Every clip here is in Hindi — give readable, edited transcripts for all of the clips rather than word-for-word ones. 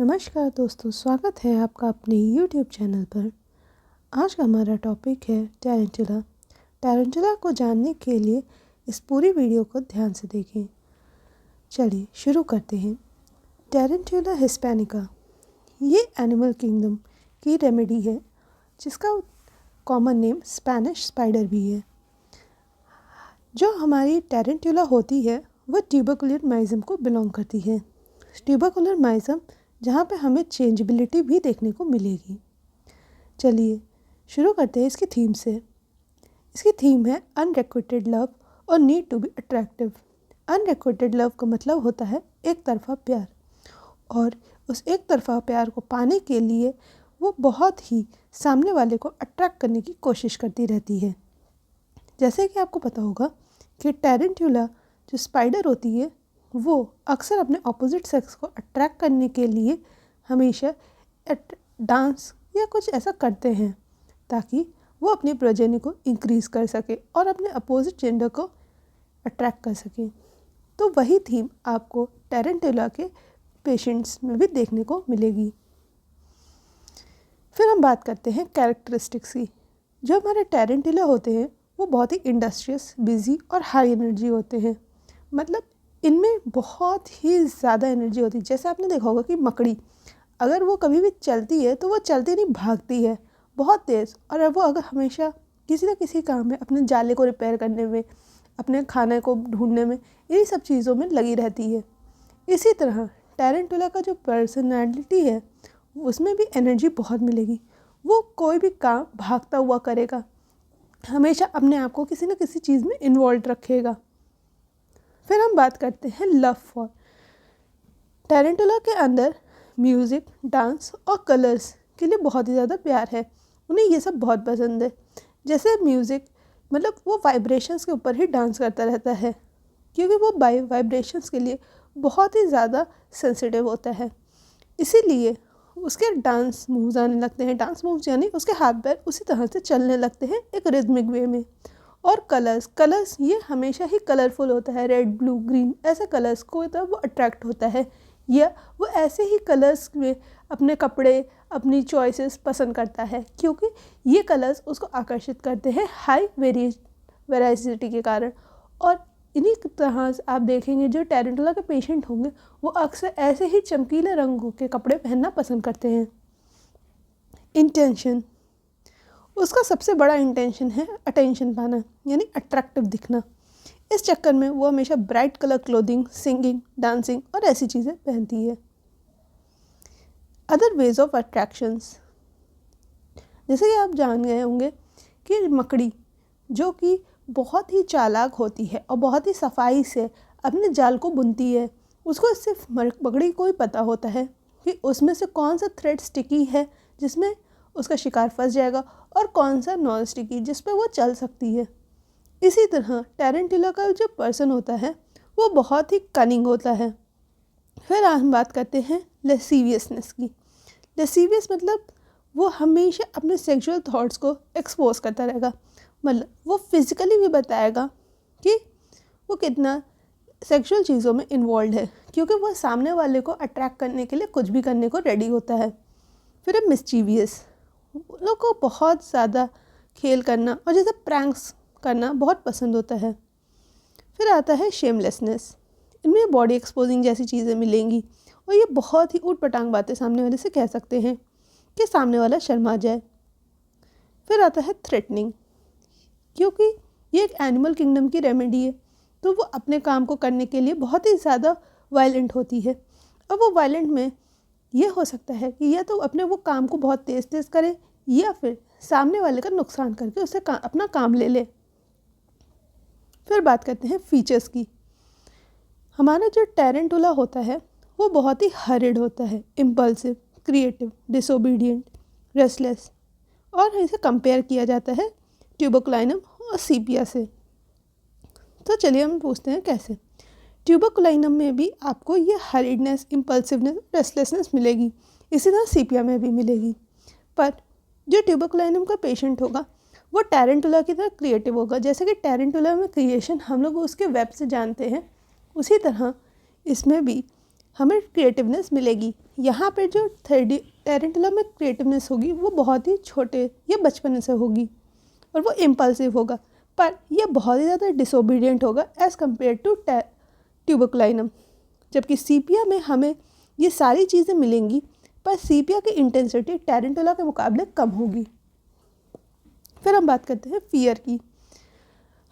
नमस्कार दोस्तों, स्वागत है आपका अपने YouTube चैनल पर। आज का हमारा टॉपिक है टैरेंटुला। टैरेंटुला को जानने के लिए इस पूरी वीडियो को ध्यान से देखें। चलिए शुरू करते हैं। टैरेंटुला हिस्पैनिका ये एनिमल किंगडम की रेमेडी है, जिसका कॉमन नेम स्पेनिश स्पाइडर भी है। जो हमारी टैरेंटुला होती है वह ट्यूबरकुलर माइजम को बिलोंग करती है। ट्यूबरकुलर माइजम जहाँ पे हमें चेंजेबिलिटी भी देखने को मिलेगी। चलिए शुरू करते हैं इसकी थीम से। इसकी थीम है अनरिक्विटेड लव और need to be attractive. Unrequited love का मतलब होता है एक तरफा प्यार, और उस एक तरफा प्यार को पाने के लिए वो बहुत ही सामने वाले को अट्रैक्ट करने की कोशिश करती रहती है। जैसे कि आपको पता होगा कि टैरेंटुला जो स्पाइडर होती है वो अक्सर अपने ऑपोजिट सेक्स को अट्रैक्ट करने के लिए हमेशा डांस या कुछ ऐसा करते हैं ताकि वो अपनी प्रोजेनी को इंक्रीज़ कर सके और अपने अपोजिट जेंडर को अट्रैक्ट कर सके। तो वही थीम आपको टैरेंटुला के पेशेंट्स में भी देखने को मिलेगी। फिर हम बात करते हैं कैरेक्टरिस्टिक्स की। जो हमारे टैरेंटुला होते हैं वो बहुत ही इंडस्ट्रियस, बिजी और हाई एनर्जी होते हैं। मतलब इनमें बहुत ही ज़्यादा एनर्जी होती है। जैसे आपने देखा होगा कि मकड़ी अगर वो कभी भी चलती है तो वो चलती नहीं, भागती है बहुत तेज़। और वो अगर हमेशा किसी न किसी काम में, अपने जाले को रिपेयर करने में, अपने खाने को ढूंढने में, इन्हीं सब चीज़ों में लगी रहती है। इसी तरह टैरेंटुला का जो पर्सनैलिटी है उसमें भी एनर्जी बहुत मिलेगी। वो कोई भी काम भागता हुआ करेगा, हमेशा अपने आप को किसी न किसी चीज़ में इन्वॉल्व रखेगा। फिर हम बात करते हैं लव फॉर। टैरेंटुला के अंदर म्यूज़िक, डांस और कलर्स के लिए बहुत ही ज़्यादा प्यार है। उन्हें ये सब बहुत पसंद है। जैसे म्यूज़िक, मतलब वो वाइब्रेशंस के ऊपर ही डांस करता रहता है, क्योंकि वो वाइब्रेशंस के लिए बहुत ही ज़्यादा सेंसिटिव होता है। इसीलिए उसके डांस मूव्स आने लगते हैं। डांस मूव्स यानी उसके हाथ पैर उसी तरह से चलने लगते हैं एक रिदमिक वे में। और कलर्स ये हमेशा ही कलरफुल होता है। रेड, ब्लू, ग्रीन ऐसे कलर्स को तब वो अट्रैक्ट होता है, या वो ऐसे ही कलर्स में अपने कपड़े, अपनी चॉइसेस पसंद करता है, क्योंकि ये कलर्स उसको आकर्षित करते हैं हाई वेराइसिटी के कारण। और इन्हीं तरह से आप देखेंगे जो टैरेंटुला के पेशेंट होंगे वो अक्सर ऐसे ही चमकीले रंगों के कपड़े पहनना पसंद करते हैं। इंटेंशन, उसका सबसे बड़ा इंटेंशन है अटेंशन पाना, यानी अट्रैक्टिव दिखना। इस चक्कर में वो हमेशा bright colour clothing, singing, dancing और ऐसी चीज़ें पहनती है। अदर वेज ऑफ अट्रैक्शंस, जैसे कि आप जान गए होंगे कि मकड़ी जो कि बहुत ही चालाक होती है और बहुत ही सफाई से अपने जाल को बुनती है, उसको सिर्फ मकड़ी को ही पता होता है कि उसमें से कौन सा थ्रेड स्टिकी है जिसमें उसका शिकार फंस जाएगा और कौन सा नॉन स्टिकी जिस पे वो चल सकती है। इसी तरह टैरेंटुला का जो पर्सन होता है वो बहुत ही कनिंग होता है। फिर हम बात करते हैं लेसीवियसनेस की। लेसीवियस मतलब वो हमेशा अपने सेक्सुअल थॉट्स को एक्सपोज करता रहेगा। मतलब वो फिजिकली भी बताएगा कि वो कितना सेक्सुअल चीज़ों में इन्वॉल्व है, क्योंकि वो सामने वाले को अट्रैक्ट करने के लिए कुछ भी करने को रेडी होता है। फिर है मिस्चीवियस। लोग को बहुत ज़्यादा खेल करना और जैसे प्रैंक्स करना बहुत पसंद होता है। फिर आता है शेमलेसनेस। इनमें बॉडी एक्सपोजिंग जैसी चीज़ें मिलेंगी और ये बहुत ही ऊट पटांग बातें सामने वाले से कह सकते हैं कि सामने वाला शर्मा जाए। फिर आता है थ्रेटनिंग। क्योंकि ये एक एनिमल किंगडम की रेमेडी है तो वो अपने काम को करने के लिए बहुत ही ज़्यादा वायलेंट होती है। और वो वायलेंट में ये हो सकता है कि या तो अपने वो काम को बहुत तेज़ करे या फिर सामने वाले का नुकसान करके उससे अपना काम ले ले। फिर बात करते हैं फीचर्स की। हमारा जो टैरेंटुला होता है वो बहुत ही हरिड होता है, इम्पल्सिव, क्रिएटिव, डिसोबीडियंट, रेस्टलेस, और इसे कंपेयर किया जाता है ट्यूबरकुलाइनम और सीपिया से। तो चलिए हम पूछते हैं कैसे। ट्यूबरकुलाइनम में भी आपको ये हरिडनेस, इम्पल्सिवनेस, रेस्टलेसनेस मिलेगी। इसी तरह सीपिया में भी मिलेगी। पर जो ट्यूबरकुलाइनम का पेशेंट होगा वो टैरेंटुला की तरह क्रिएटिव होगा। जैसे कि टैरेंटुला में क्रिएशन हम लोग उसके वेब से जानते हैं, उसी तरह इसमें भी हमें क्रिएटिवनेस मिलेगी। यहाँ पर जो टेरेंटुला में क्रिएटिवनेस होगी वो बहुत ही छोटे या बचपन से होगी और वो इम्पल्सिव होगा, पर यह बहुत ही ज़्यादा डिसोबीडियंट होगा एज़ कम्पेयर टू ट्यूबरकुलाइनम। जबकि सीपिया में हमें ये सारी चीज़ें मिलेंगी, पर सीपिया की इंटेंसिटी टेरेंटुला के मुकाबले कम होगी। फिर हम बात करते हैं फियर की।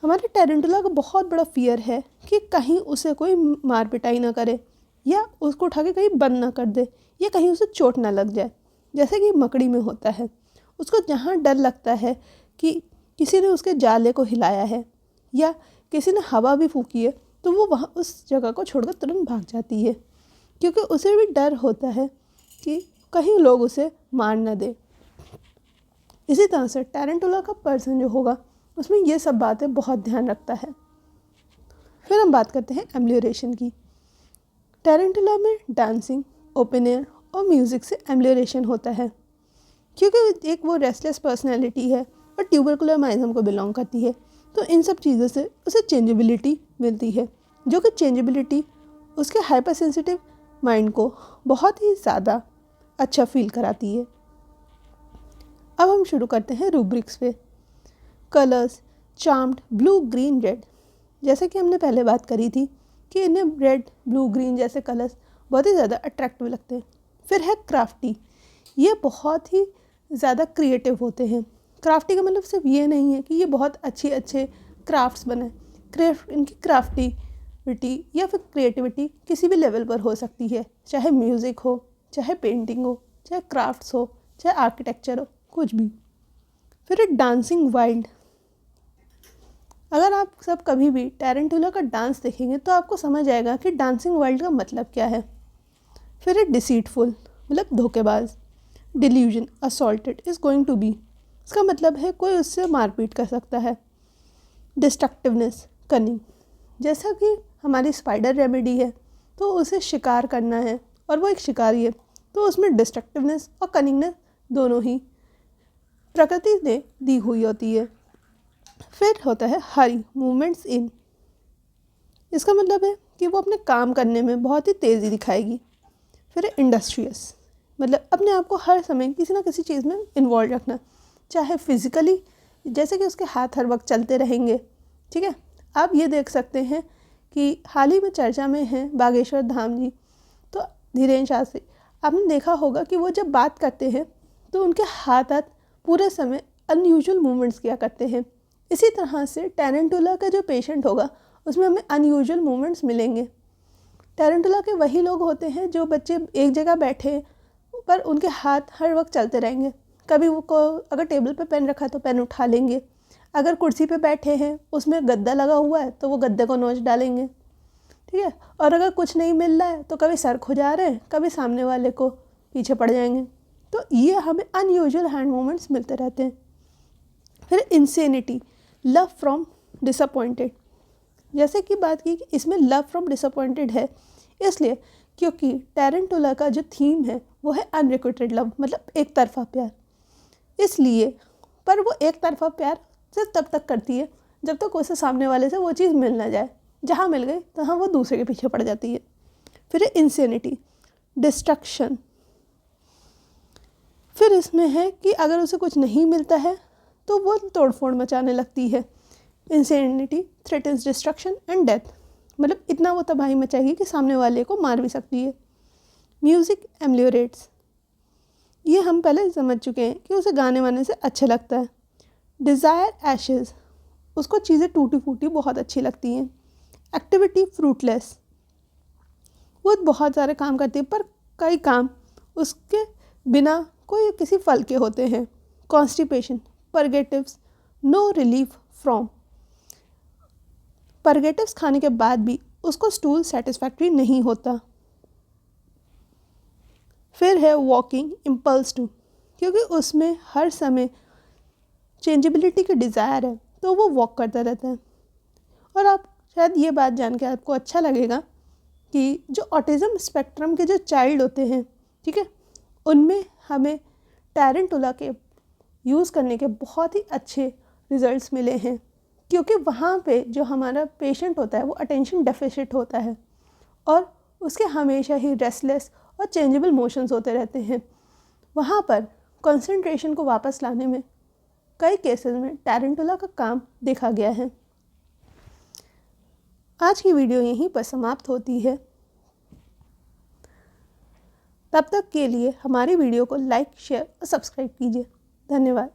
हमारे टेरेंटुला का बहुत बड़ा फियर है कि कहीं उसे कोई मार पिटाई ना करे या उसको उठा के कहीं बंद ना कर दे या कहीं उसे चोट ना लग जाए, जैसे कि मकड़ी में होता है। उसको जहाँ डर लगता है कि किसी ने उसके जाले को हिलाया है या किसी ने हवा भी फूकी है, तो वो वहाँ उस जगह को छोड़कर तुरंत भाग जाती है, क्योंकि उसे भी डर होता है कि कहीं लोग उसे मार ना दे। इसी तरह से टेरेंटुला का पर्सन जो होगा उसमें ये सब बातें बहुत ध्यान रखता है। फिर हम बात करते हैं एम्ब्ल्यूरेशन की। टेरेंटुला में डांसिंग, ओपन एयर और म्यूज़िक से एम्ब्ल्यूरेशन होता है, क्योंकि एक वो रेस्टलेस पर्सनैलिटी है और ट्यूबरकुलरमाइज्म को बिलोंग करती है, तो इन सब चीज़ों से उसे चेंजेबिलिटी मिलती है, जो कि चेंजेबिलिटी उसके हाइपर सेंसिटिव माइंड को बहुत ही ज़्यादा अच्छा फील कराती है। अब हम शुरू करते हैं रूब्रिक्स पे। Colours, charmed, blue, green, red. जैसे कि हमने पहले बात करी थी कि इन्हें रेड, ब्लू, ग्रीन जैसे कलर्स बहुत ही ज़्यादा अट्रैक्टिव लगते हैं। फिर है क्राफ्टी। ये बहुत ही ज़्यादा क्रिएटिव होते हैं। क्राफ्टी का मतलब सिर्फ ये नहीं है कि ये बहुत अच्छे क्राफ्ट्स बनाएं। इनकी क्राफ्टिविटी या फिर क्रिएटिविटी किसी भी लेवल पर हो सकती है, चाहे म्यूज़िक हो, चाहे पेंटिंग हो, चाहे क्राफ्ट्स हो, चाहे आर्किटेक्चर हो, कुछ भी। फिर है डांसिंग वाइल्ड। अगर आप सब कभी भी टेरेंटुला का डांस देखेंगे तो आपको समझ आएगा कि डांसिंग वाइल्ड का मतलब क्या है। फिर है डिसीटफुल, मतलब धोखेबाज। Delusion, assaulted, is going to be, इसका मतलब है कोई उससे मारपीट कर सकता है। डिस्ट्रक्टिवनेस, कनिंग, जैसा कि हमारी स्पाइडर रेमेडी है तो उसे शिकार करना है और वो एक शिकारी है, तो उसमें डिस्ट्रक्टिवनेस और कनिंगनेस दोनों ही प्रकृति ने दी हुई होती है। फिर होता है हरी, मूवमेंट्स इन, इसका मतलब है कि वो अपने काम करने में बहुत ही तेज़ी दिखाएगी। फिर है इंडस्ट्रियस, मतलब अपने आप को हर समय किसी ना किसी चीज़ में इन्वॉल्व रखना, चाहे फिज़िकली, जैसे कि उसके हाथ हर वक्त चलते रहेंगे। ठीक है, आप ये देख सकते हैं कि हाल ही में चर्चा में हैं बागेश्वर धाम जी, तो धीरेन्द्र शास्त्री, आपने देखा होगा कि वो जब बात करते हैं तो उनके हाथ पूरे समय अनयूजुअल मूवमेंट्स किया करते हैं। इसी तरह से टेरेंटुला का जो पेशेंट होगा उसमें हमें अनयूजुअल मूवमेंट्स मिलेंगे। टेरेंटुला के वही लोग होते हैं जो बच्चे एक जगह बैठे पर उनके हाथ हर वक्त चलते रहेंगे। कभी वो को अगर टेबल पे पेन रखा है तो पेन उठा लेंगे, अगर कुर्सी पे बैठे हैं उसमें गद्दा लगा हुआ है तो वो गद्दे को नोच डालेंगे। ठीक है, और अगर कुछ नहीं मिल रहा है तो कभी सर खुजा रहे हैं, कभी सामने वाले को पीछे पड़ जाएंगे। तो ये हमें अनयूजुअल हैंड मूवमेंट्स मिलते रहते हैं। फिर इंसेनिटी, लव फ्रॉम डिसअपॉइंटेड। जैसे कि बात की कि इसमें लव फ्रॉम डिसअपॉइंटेड है, इसलिए क्योंकि टेरेंटुला का जो थीम है वो है अनरिक्विटेड लव, मतलब एक तरफा प्यार। इसलिए पर वो एक तरफा प्यार सिर्फ तब तक करती है जब तक उसे सामने वाले से वो चीज़ मिल ना जाए, जहाँ मिल गई तहाँ वो दूसरे के पीछे पड़ जाती है। फिर इंसेनिटी, डिस्ट्रक्शन। फिर इसमें है कि अगर उसे कुछ नहीं मिलता है तो वो तोड़फोड़ मचाने लगती है। Insanity threatens destruction and death, मतलब इतना वो तबाही मचाएगी कि सामने वाले को मार भी सकती है। म्यूज़िक एम्ब्ल्यूरेट्स, ये हम पहले समझ चुके हैं कि उसे गाने वाने से अच्छा लगता है। डिज़ायर एशेज़, उसको चीज़ें टूटी फूटी बहुत अच्छी लगती हैं। एक्टिविटी फ्रूटलेस, वो बहुत सारे काम करती है पर कई काम उसके बिना कोई किसी फल के होते हैं। Constipation, purgatives, no relief from, purgatives खाने के बाद भी उसको स्टूल सेटिस्फैक्ट्री नहीं होता। फिर है वॉकिंग इम्पल्स टू, क्योंकि उसमें हर समय चेंजेबिलिटी की डिज़ायर है तो वो वॉक करता रहता है। और आप शायद ये बात जान के आपको अच्छा लगेगा कि जो ऑटिज़म स्पेक्ट्रम के जो चाइल्ड होते हैं, ठीक है, उनमें हमें टेरेंटुला के यूज़ करने के बहुत ही अच्छे रिजल्ट्स मिले हैं, क्योंकि वहाँ पे जो हमारा पेशेंट होता है वो अटेंशन डेफिसिट होता है और उसके हमेशा ही रेस्टलेस और चेंजेबल मोशंस होते रहते हैं। वहाँ पर कंसंट्रेशन को वापस लाने में कई केसेस में टैरेंटुला का काम देखा गया है। आज की वीडियो यहीं पर समाप्त होती है। तब तक के लिए हमारी वीडियो को लाइक, शेयर और सब्सक्राइब कीजिए। धन्यवाद।